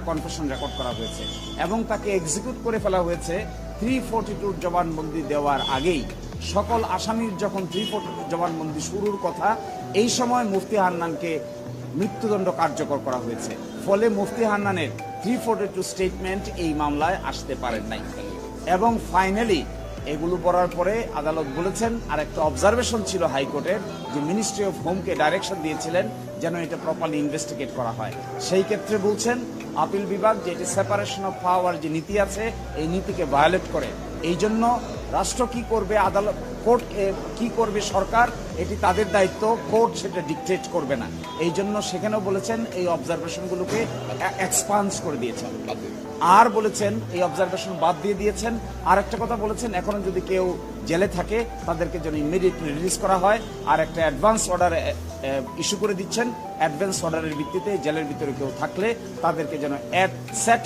Confession record করা হয়েছে এবং তাকে এক্সিকিউট করে ফেলা হয়েছে 342 জবানবন্দি দেওয়ার আগেই। সকল আসামির যখন 342 জবানবন্দি শুরুর কথা, এই সময় মুফতি হান্নানকে মৃত্যুদণ্ড কার্যকর করা হয়েছে। ফলে মুফতি হান্নানের 342 স্টেটমেন্ট এই মামলায় আসতে পারেন নাই। এবং ফাইনালি এগুলো পড়ার পরে আদালত বলেছেন, আর একটা অবজারভেশন ছিল হাইকোর্টের, যে মিনিস্ট্রি অফ হোমকে ডাইরেকশন দিয়েছিলেন যেন এটা প্রপারলি ইনভেস্টিগেট করা হয়। সেই ক্ষেত্রে বলছেন আপিল বিভাগ যে এটি সেপারেশন অফ পাওয়ার যে নীতি আছে, এই নীতিকে ভায়োলেট করে। এই জন্য রাষ্ট্র কি করবে, আদালত কোর্ট কি করবে, সরকার, এটি তাদের দায়িত্ব, কোর্ট সেটা ডিকটেট করবে না। এই জন্য সেখানেও বলেছেন এই অবজারভেশনগুলোকে এক্সপান্স করে দিয়েছেন, আর বলেছেন এই অবজারভেশন বাদ দিয়ে দিয়েছেন। আর একটা কথা বলেছেন, এখনো যদি কেউ জেলে থাকে তাদেরকে যেন ইমিডিয়েটলি রিলিজ করা হয়, আর একটা অ্যাডভান্স অর্ডার ইস্যু করে দিচ্ছেন। অ্যাডভান্স অর্ডারের ভিত্তিতে জেলের ভিতরে কেউ থাকলে তাদেরকে যেন সেট